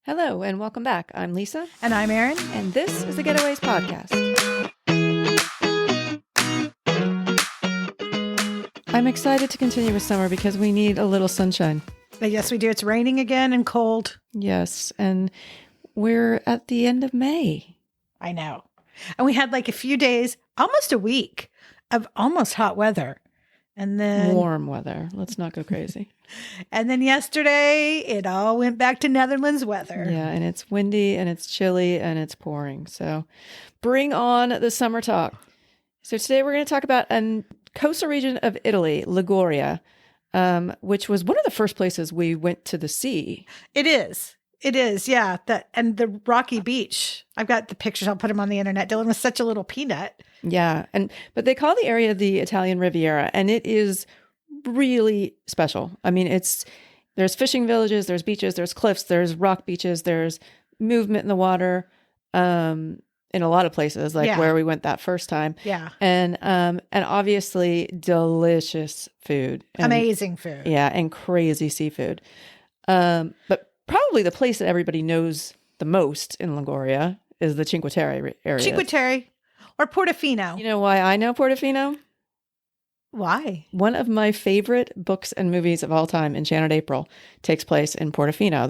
Hello and welcome back. I'm Lisa. And I'm Erin. And this is the Getaways Podcast. I'm excited to continue with summer because we need a little sunshine. Yes, we do. It's raining again and cold. Yes. And we're at the end of May. I know. And we had like a few days, almost a week of almost hot weather. And then warm weather. Let's not go crazy. And then yesterday, it all went back to Netherlands weather. Yeah, and it's windy and it's chilly and it's pouring. So bring on the summer talk. So today we're going to talk about a coastal region of Italy, Liguria, which was one of the first places we went to the sea. It is. It is, yeah. And the rocky beach. I've got the pictures. I'll put them on the internet. Dylan was such a little peanut. Yeah, but they call the area the Italian Riviera, and it is really special. I mean, there's fishing villages, there's beaches, there's cliffs, there's rock beaches, there's movement in the water, in a lot of places, like where we went that first time. Yeah, and obviously delicious food, amazing food. Yeah, and crazy seafood. But probably the place that everybody knows the most in Liguria is the Cinque Terre area. Cinque Terre or Portofino. You know why I know Portofino? Why? One of my favorite books and movies of all time, Enchanted April, takes place in Portofino.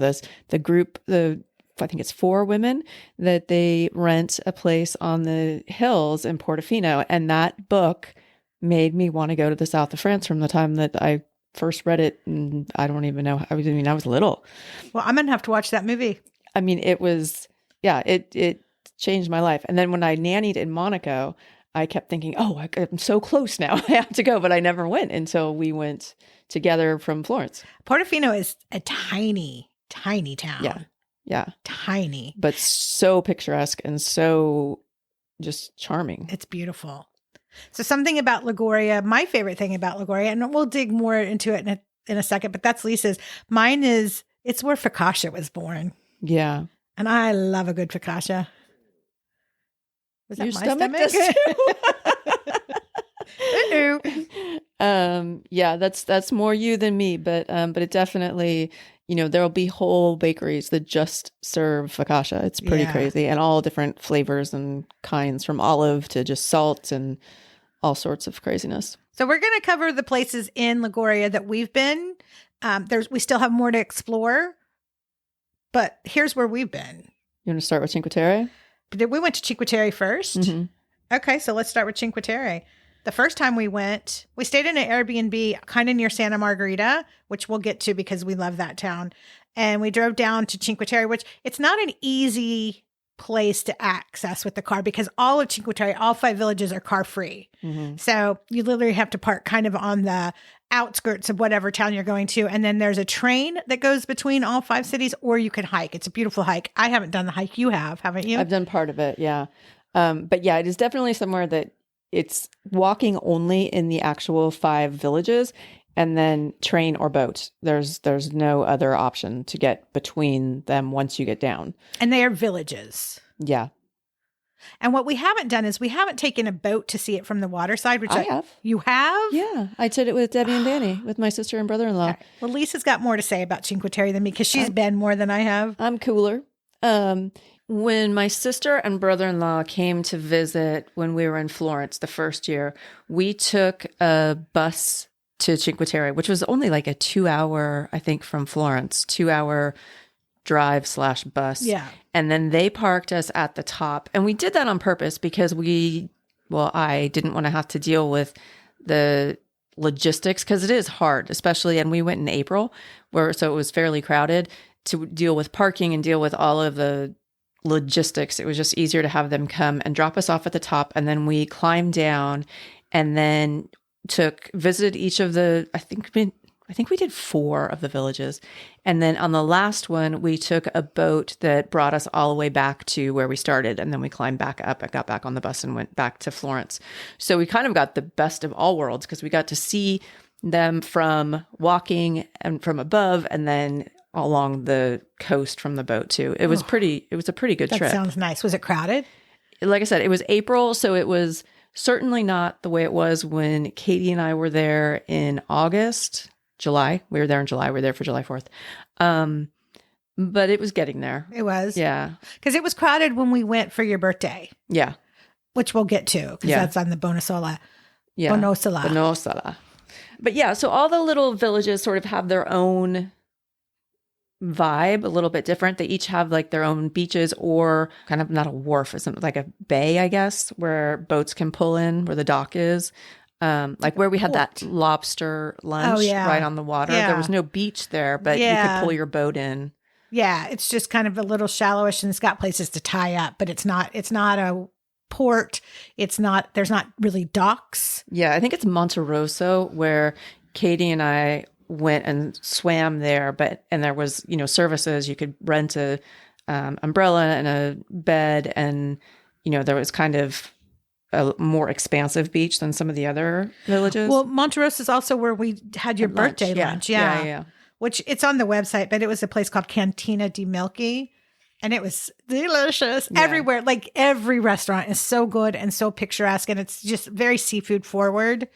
The group, I think it's 4 women, that they rent a place on the hills in Portofino. And that book made me want to go to the south of France from the time that I first read it. And I don't even know. I was little. Well, I'm going to have to watch that movie. I mean, it changed my life. And then when I nannied in Monaco, I kept thinking, I'm so close now. I have to go. But I never went until we went together from Florence. Portofino is a tiny, tiny town. Yeah. Yeah. Tiny. But so picturesque and so just charming. It's beautiful. So something about Liguria, my favorite thing about Liguria, and we'll dig more into it in a second, but that's Lisa's. Mine is, it's where focaccia was born. Yeah. And I love a good focaccia. Was that your my stomach? Yeah, that's more you than me, but it definitely, there'll be whole bakeries that just serve focaccia. It's pretty crazy, and all different flavors and kinds, from olive to just salt and all sorts of craziness. So we're going to cover the places in Liguria that we've been. We still have more to explore, but here's where we've been. You want to start with Cinque Terre? We went to Cinque Terre first. Mm-hmm. Okay, so let's start with Cinque Terre. The first time we went, we stayed in an Airbnb kind of near Santa Margherita, which we'll get to because we love that town. And we drove down to Cinque Terre, which it's not an easy place to access with the car because all of Cinque Terre, all 5 villages are car free. Mm-hmm. So you literally have to park kind of on the outskirts of whatever town you're going to. And then there's a train that goes between all 5 cities, or you can hike. It's a beautiful hike. I haven't done the hike. You have, haven't you? I've done part of it. Yeah. But yeah, it is definitely somewhere that it's walking only in the actual 5 villages, and then train or boat. There's no other option to get between them once you get down. And they are villages. Yeah. And what we haven't done is we haven't taken a boat to see it from the water side, which I have. You have? Yeah. I did it with Debbie and Danny, with my sister and brother-in-law. Okay. Well, Lisa's got more to say about Cinque Terre than me because she's been more than I have. I'm cooler. When my sister and brother-in-law came to visit when we were in Florence the first year, we took a bus to Cinque Terre, which was only like a 2-hour, I think, from Florence, 2-hour drive/bus. Yeah. And then they parked us at the top. And we did that on purpose because I didn't want to have to deal with the logistics, because it is hard, especially, and we went in April, so it was fairly crowded, to deal with parking and deal with all of the logistics. It was just easier to have them come and drop us off at the top, and then we climbed down and then visited each of the, I think we did 4 of the villages. And then on the last one, we took a boat that brought us all the way back to where we started. And then we climbed back up and got back on the bus and went back to Florence. So we kind of got the best of all worlds, because we got to see them from walking and from above, and then along the coast from the boat too. It was a pretty good trip. That sounds nice. Was it crowded? Like I said, it was April, so it was certainly not the way it was when Katie and I were there in July. We were there in July. We were there for July 4th. but it was getting there. It was. Yeah. Because it was crowded when we went for your birthday, Yeah. which we'll get to because that's on the Bonassola. Yeah. Bonassola. Bonassola. But yeah, so all the little villages sort of have their own vibe, a little bit different. They each have like their own beaches or kind of not a wharf, it's like a bay, I guess, where boats can pull in, where the dock is. Like where we had that lobster lunch right on the water. Yeah. There was no beach there, but you could pull your boat in. Yeah, it's just kind of a little shallowish and it's got places to tie up, but it's not a port. There's not really docks. Yeah, I think it's Monterosso where Katie and I went and swam there, and there was, services. You could rent a umbrella and a bed, and, there was kind of a more expansive beach than some of the other villages. Well, Monterosso is also where we had your birthday lunch. Yeah. Which it's on the website, but it was a place called Cantina di Milky. And it was delicious everywhere. Like every restaurant is so good and so picturesque. And it's just very seafood forward.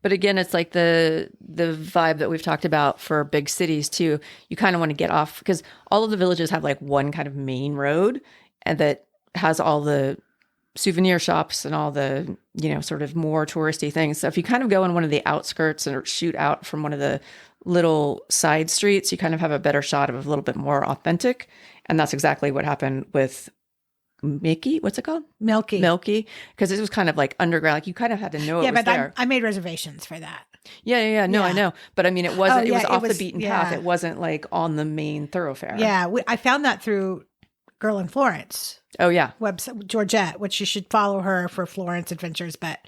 But again, it's like the vibe that we've talked about for big cities too. You kind of want to get off because all of the villages have like one kind of main road and that has all the souvenir shops and all the, sort of more touristy things. So if you kind of go on one of the outskirts or shoot out from one of the little side streets, you kind of have a better shot of a little bit more authentic. And that's exactly what happened with Mickey. What's it called? Milky. Because it was kind of like underground. Like you kind of had to know it was there. Yeah, but I made reservations for that. Yeah. No, I know. But I mean, it wasn't. It was off the beaten path. It wasn't like on the main thoroughfare. Yeah, I found that through Girl in Florence. Oh yeah, website Georgette, which you should follow her for Florence adventures. But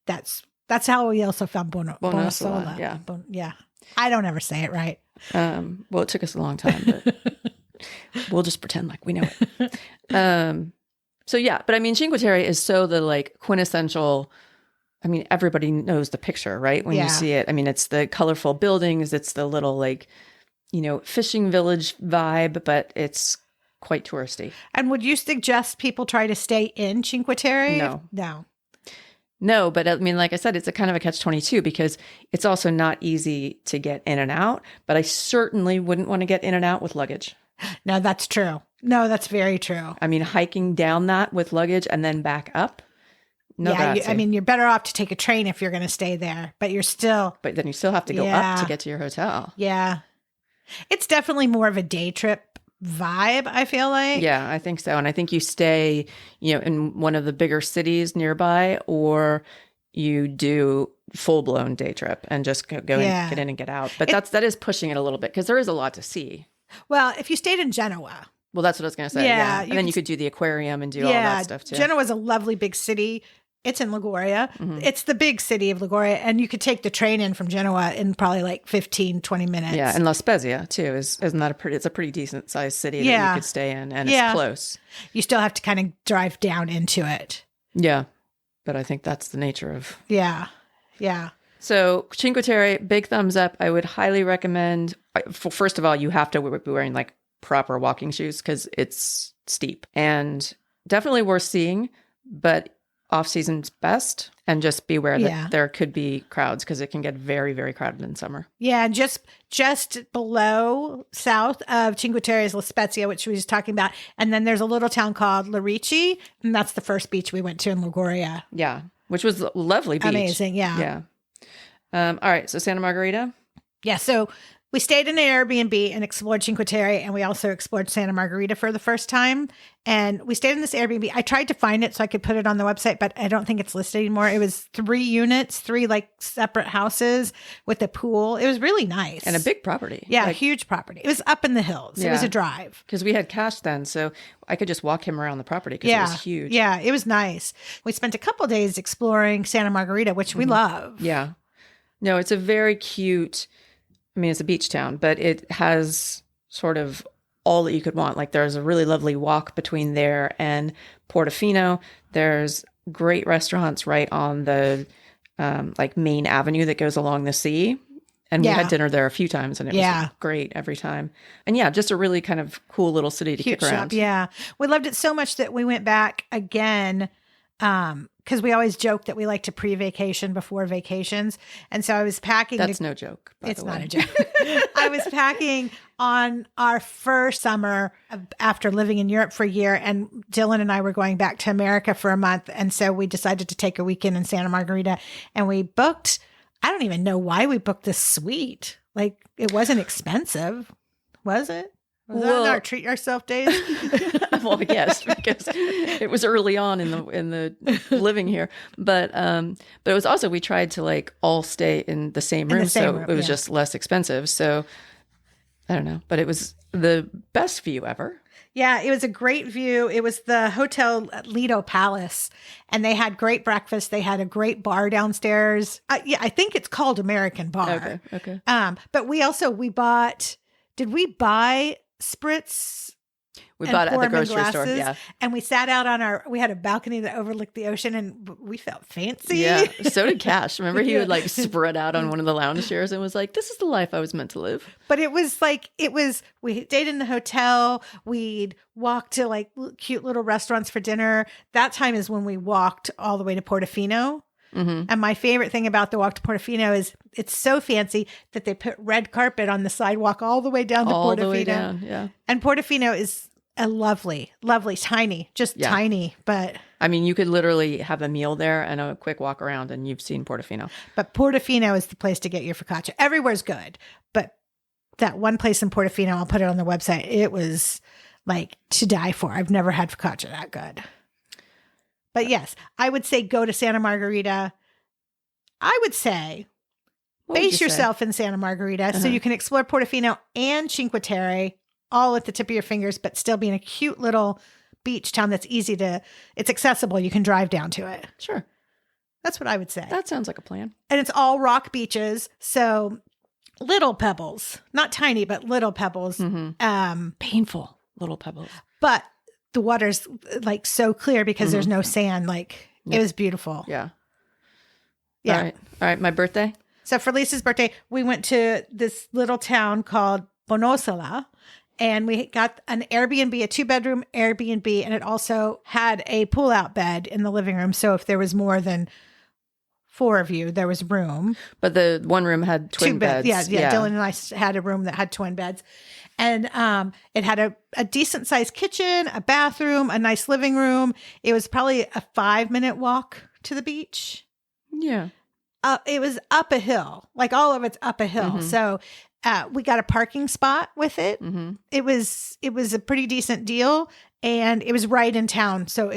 that's how we also found Bonassola. Yeah, I don't ever say it right. Well, it took us a long time, but we'll just pretend like we know it. So yeah, but I mean, Cinque Terre is so the like quintessential. I mean, everybody knows the picture, right? When you see it, I mean, it's the colorful buildings, it's the little like, fishing village vibe, but it's quite touristy. And would you suggest people try to stay in Cinque Terre? No, but I mean, like I said, it's a kind of a catch-22 because it's also not easy to get in and out, but I certainly wouldn't want to get in and out with luggage. No, that's true. No, that's very true. I mean, hiking down that with luggage and then back up. No, I mean, you're better off to take a train if you're going to stay there, but but then you still have to go up to get to your hotel. Yeah. It's definitely more of a day trip vibe, I feel like. Yeah, I think so. And I think you stay, in one of the bigger cities nearby, or you do full-blown day trip and just go and get in and get out. But that is pushing it a little bit because there is a lot to see. Well, if you stayed in Genoa. Well, that's what I was going to say. Yeah. And then you could do the aquarium and do all that stuff too. Genoa is a lovely big city. It's in Liguria. Mm-hmm. It's the big city of Liguria. And you could take the train in from Genoa in probably like 15, 20 minutes. Yeah. And La Spezia too. Isn't that it's a pretty decent sized city that you could stay in and it's close. You still have to kind of drive down into it. Yeah. But I think that's the nature of. Yeah. Yeah. So Cinque Terre, big thumbs up. I would highly recommend, first of all, you have to be wearing like proper walking shoes because it's steep and definitely worth seeing, but off season's best, and just beware that there could be crowds because it can get very, very crowded in summer. Yeah, just below south of Cinque Terre is La Spezia, which we were just talking about, and then there's a little town called Lerici, and that's the first beach we went to in Liguria. Yeah, which was a lovely beach. Amazing, yeah. All right, so Santa Margherita. Yeah, so we stayed in an Airbnb and explored Cinque Terre, and we also explored Santa Margherita for the first time. And we stayed in this Airbnb. I tried to find it so I could put it on the website, but I don't think it's listed anymore. It was 3 units, 3 like separate houses with a pool. It was really nice. And a big property. Yeah, huge property. It was up in the hills. Yeah. It was a drive. Because we had cash then, so I could just walk him around the property because it was huge. Yeah, it was nice. We spent a couple days exploring Santa Margherita, which we love. Yeah. No, it's a very cute, I mean, it's a beach town, but it has sort of all that you could want. Like there's a really lovely walk between there and Portofino. There's great restaurants right on the like main avenue that goes along the sea. And we had dinner there a few times and it was great every time. And just a really kind of cool little city to kick around. Yeah. We loved it so much that we went back again Because we always joke that we like to pre-vacation before vacations. And so I was packing. That's no joke, by It's the way. not a joke. I was packing on our first summer after living in Europe for a year. And Dylan and I were going back to America for a month. And so we decided to take a weekend in Santa Margherita. And we booked, I don't even know why we booked this suite. Like, it wasn't expensive, was it? Was that our treat yourself days? Well, yes, because it was early on in the living here, but it was also, we tried to like all stay in the same room, so it was just less expensive. So I don't know, but it was the best view ever. Yeah, it was a great view. It was the Hotel Lido Palace, and they had great breakfast. They had a great bar downstairs. Yeah, I think it's called American Bar. Okay. But we bought. Did we buy spritz? We bought it at the grocery store. Yeah. And we sat out we had a balcony that overlooked the ocean, and we felt fancy. Yeah. So did Cash. Remember, he would like spread out on one of the lounge chairs and was like, this is the life I was meant to live. But we stayed in the hotel. We'd walk to like cute little restaurants for dinner. That time is when we walked all the way to Portofino. Mm-hmm. And my favorite thing about the walk to Portofino is it's so fancy that they put red carpet on the sidewalk all the way down to Portofino. All the way down, yeah. And Portofino is a lovely, tiny, tiny, but... I mean, you could literally have a meal there and a quick walk around and you've seen Portofino. But Portofino is the place to get your focaccia. Everywhere's good, but that one place in Portofino, I'll put it on the website, it was like to die for. I've never had focaccia that good. But yes, I would say go to Santa Margherita. I would say base yourself in Santa Margherita so you can explore Portofino and Cinque Terre all at the tip of your fingers, but still be in a cute little beach town that's it's accessible. You can drive down to it. Sure. That's what I would say. That sounds like a plan. And it's all rock beaches. So little pebbles, not tiny, but little pebbles. Mm-hmm. Painful little pebbles. But the water's like so clear because there's no sand. Like it was beautiful. Yeah. Yeah. All right. My birthday. So for Lisa's birthday, we went to this little town called Bonassola, and we got an Airbnb, a 2-bedroom Airbnb, and it also had a pull-out bed in the living room. So if there was more than 4 of you, there was room. But the one room had twin beds. Yeah. Dylan and I had a room that had twin beds. And it had a decent sized kitchen, a bathroom, a nice living room. It was probably a 5-minute walk to the beach. Yeah. It was up a hill, like all of it's up a hill. Mm-hmm. So we got a parking spot with it. Mm-hmm. It was a pretty decent deal, and it was right in town. So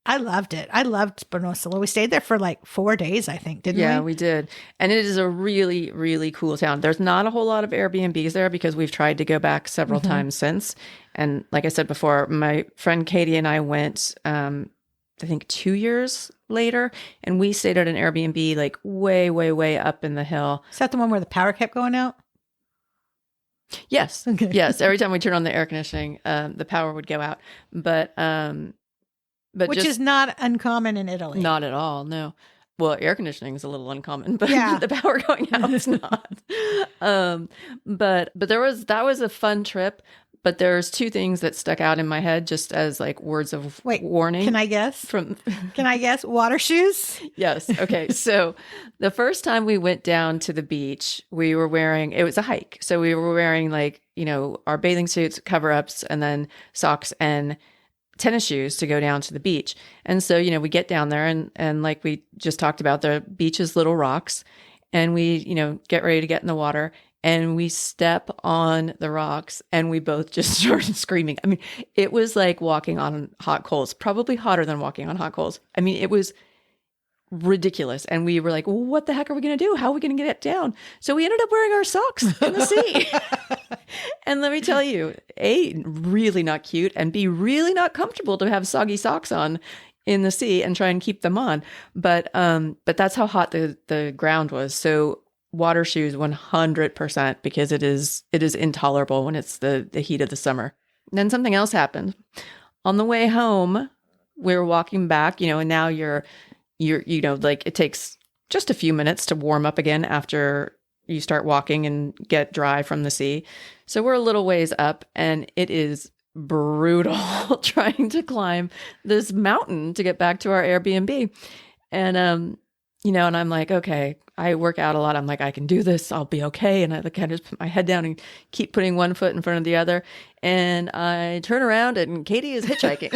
I loved it. I loved Bonassola. We stayed there for like 4 days, I think, didn't we? Yeah, we did. And it is a really, really cool town. There's not a whole lot of Airbnbs there because we've tried to go back several times since. And like I said before, my friend Katie and I went, I think 2 years later, and we stayed at an Airbnb like way, way, way up in the hill. Is that the one where the power kept going out? Yes. Okay. Yes. Every time we turned on the air conditioning, the power would go out. But which is not uncommon in Italy. Not at all. No. Well, air conditioning is a little uncommon, but the power going out is not. But that was a fun trip. But there's 2 things that stuck out in my head just as like words of warning. Can I guess? Can I guess? Water shoes? Yes. Okay. So the first time we went down to the beach, it was a hike. So we were wearing like, our bathing suits, cover-ups, and then socks and tennis shoes to go down to the beach. And so, we get down there and like we just talked about, the beach is little rocks, and we, get ready to get in the water. And we step on the rocks and we both just started screaming. I mean, it was like walking on hot coals, probably hotter than walking on hot coals. I mean, it was ridiculous. And we were like, well, what the heck are we going to do? How are we going to get it down? So we ended up wearing our socks in the sea. And let me tell you, A, really not cute, and B, really not comfortable to have soggy socks on in the sea and try and keep them on. But that's how hot the ground was. So water shoes 100%, because it is intolerable when it's the heat of the summer. And then something else happened. On the way home, we were walking back, and now you're like it takes just a few minutes to warm up again after you start walking and get dry from the sea. So we're a little ways up, and it is brutal trying to climb this mountain to get back to our Airbnb. And, and I'm like, okay, I work out a lot. I'm like, I can do this. I'll be okay. And I kind of just put my head down and keep putting one foot in front of the other. And I turn around and Katie is hitchhiking.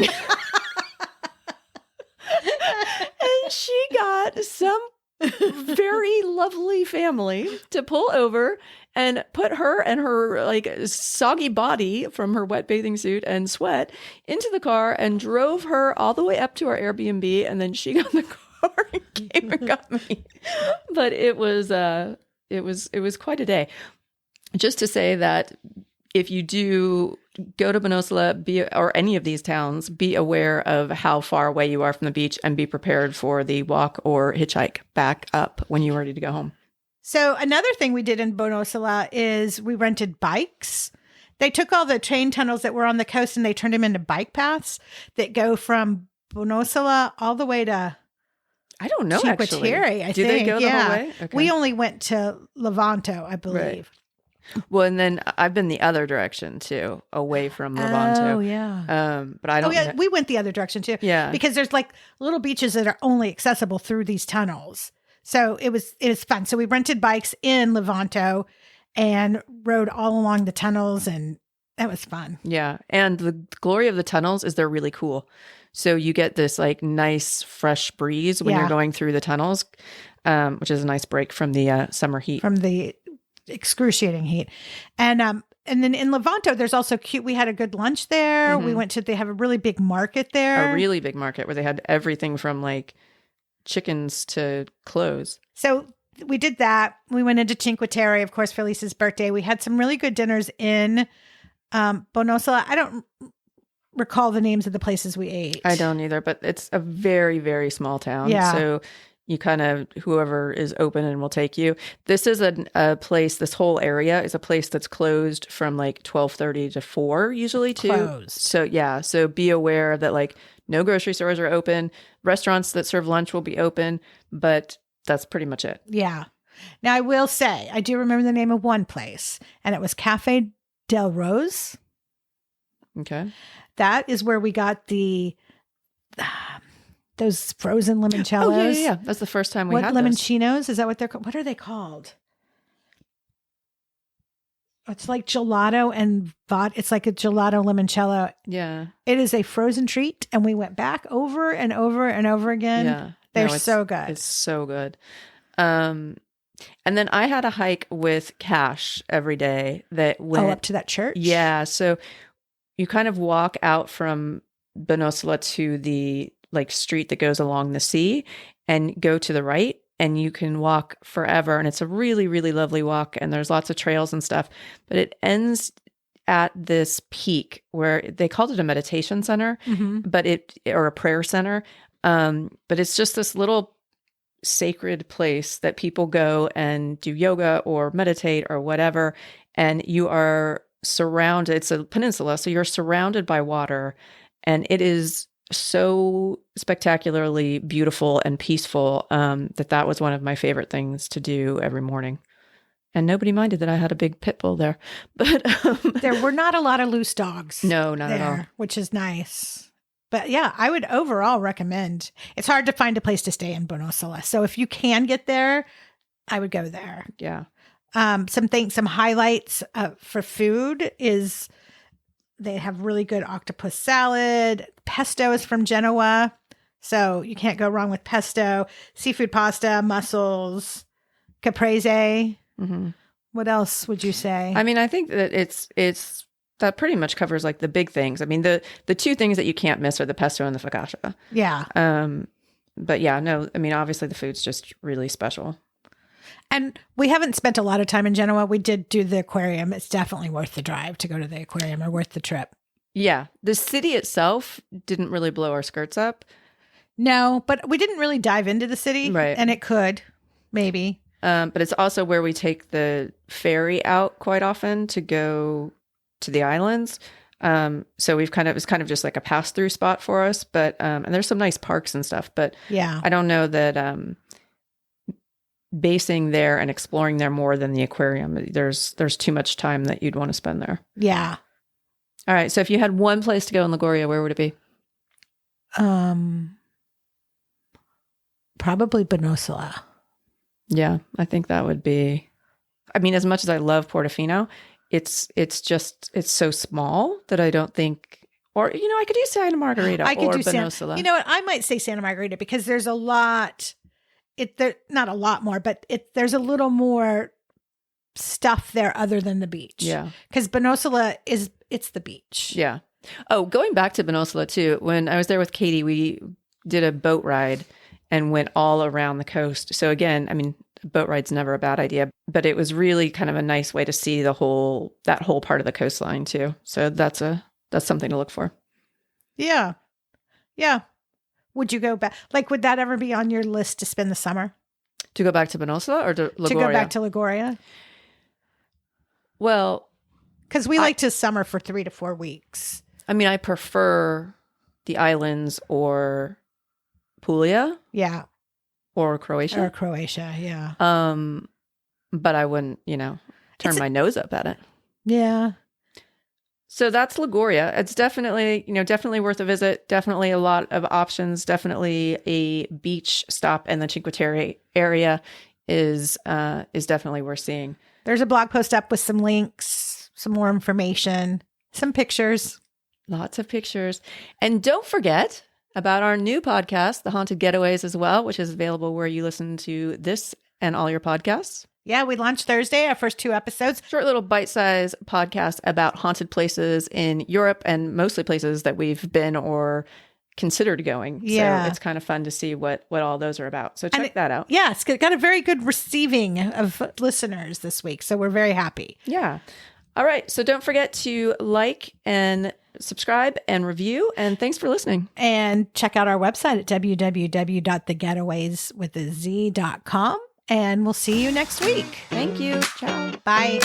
And she got some very lovely family to pull over and put her and her like soggy body from her wet bathing suit and sweat into the car and drove her all the way up to our Airbnb. And then she got in the car and came and got me. But it was quite a day. Just to say that if you do go to Bonassola, or any of these towns, be aware of how far away you are from the beach and be prepared for the walk or hitchhike back up when you're ready to go home. So another thing we did in Bonassola is we rented bikes. They took all the train tunnels that were on the coast and they turned them into bike paths that go from Bonassola all the way to I don't know, actually. I Do think. they go the whole way? Okay. We only went to Levanto, I believe. Right. Well, and then I've been the other direction too, away from Levanto. Oh, yeah. But I don't. Oh, yeah. We went the other direction too. Yeah. Because there's like little beaches that are only accessible through these tunnels. So it was fun. So we rented bikes in Levanto and rode all along the tunnels, and that was fun. Yeah. And the glory of the tunnels is they're really cool. So you get this like nice fresh breeze when you're going through the tunnels, which is a nice break from the summer heat. From the excruciating heat. And then in Levanto, there's also cute. We had a good lunch there. Mm-hmm. They have a really big market there. A really big market where they had everything from like chickens to clothes. So we did that. We went into Cinque Terre, of course, for Lisa's birthday. We had some really good dinners in Bonassola. I don't recall the names of the places we ate. I don't either, but it's a very, very small town. Yeah. So you kind of, whoever is open and will take you. This is a place, this whole area is a place that's closed from like 12:30 to 4 usually too. Closed. So yeah, so be aware that like no grocery stores are open. Restaurants that serve lunch will be open, but that's pretty much it. Yeah. Now I will say, I do remember the name of one place, and it was Cafe Del Rose. Okay. That is where we got those frozen limoncellos. Oh, yeah. That's the first time we had this. Limoncinos? Is that what they're called? What are they called? It's like gelato and vodka. It's like a gelato limoncello. Yeah. It is a frozen treat, and we went back over and over and over again. Yeah. They're so good. It's so good. And then I had a hike with Cash every day that went up to that church. Yeah. So you kind of walk out from Bonassola to the like street that goes along the sea and go to the right, and you can walk forever. And it's a really, really lovely walk. And there's lots of trails and stuff, but it ends at this peak where they called it a meditation center, or a prayer center. But it's just this little sacred place that people go and do yoga or meditate or whatever. And you are surrounded, it's a peninsula, so you're surrounded by water, and it is so spectacularly beautiful and peaceful that was one of my favorite things to do every morning. And nobody minded that I had a big pit bull there. But there were not a lot of loose dogs. No, not at all. Which is nice. But yeah, I would overall recommend. It's hard to find a place to stay in Bonassola. So if you can get there, I would go there. Yeah. Some highlights for food is they have really good octopus salad. Pesto is from Genoa, so you can't go wrong with pesto. Seafood pasta, mussels, caprese. Mm-hmm. What else would you say? I mean, I think that it's that pretty much covers like the big things. I mean, the two things that you can't miss are the pesto and the focaccia. Yeah. But yeah, no, I mean, obviously the food's just really special. And we haven't spent a lot of time in Genoa. We did do the aquarium. It's definitely worth the drive to go to the aquarium, or worth the trip. Yeah. The city itself didn't really blow our skirts up. No, but we didn't really dive into the city. Right. And it could, maybe. But it's also where we take the ferry out quite often to go to the islands. So it's kind of just like a pass-through spot for us. But and there's some nice parks and stuff. But yeah, I don't know that basing there and exploring there more than the aquarium, there's too much time that you'd want to spend there. Yeah. All right. So if you had one place to go in Liguria, where would it be? Probably Bonassola. Yeah, I think that would be. I mean, as much as I love Portofino, it's so small that I don't think. Or I could do Santa Margherita I could or do Bonassola. You know what? I might say Santa Margherita because there's a lot. Not a lot more, but there's a little more stuff there other than the beach. Yeah, because Bonassola it's the beach. Yeah. Oh, going back to Bonassola too. When I was there with Katie, we did a boat ride and went all around the coast. So again, I mean, a boat ride's never a bad idea, but it was really kind of a nice way to see that whole part of the coastline too. So that's something to look for. Yeah. Yeah. Would you go back? Like, would that ever be on your list to spend the summer? To go back to Bonassola or to Liguria? To go back to Liguria? Well, because we like to summer for 3 to 4 weeks. I mean, I prefer the islands or Puglia. Yeah. Or Croatia. Yeah. But I wouldn't, turn my nose up at it. Yeah. So that's Liguria. It's definitely worth a visit. Definitely a lot of options. Definitely a beach stop, and the Cinque Terre area is definitely worth seeing. There's a blog post up with some links, some more information, some pictures. Lots of pictures. And don't forget about our new podcast, The Haunted Getaways, as well, which is available where you listen to this and all your podcasts. Yeah, we launched Thursday, our first 2 episodes. Short little bite-sized podcast about haunted places in Europe and mostly places that we've been or considered going. Yeah. So it's kind of fun to see what all those are about. So check that out. Yeah, it's got a very good receiving of listeners this week. So we're very happy. Yeah. All right. So don't forget to like and subscribe and review. And thanks for listening. And check out our website at www.thegetawayswithaz.com. And we'll see you next week. Thank you. Ciao. Bye.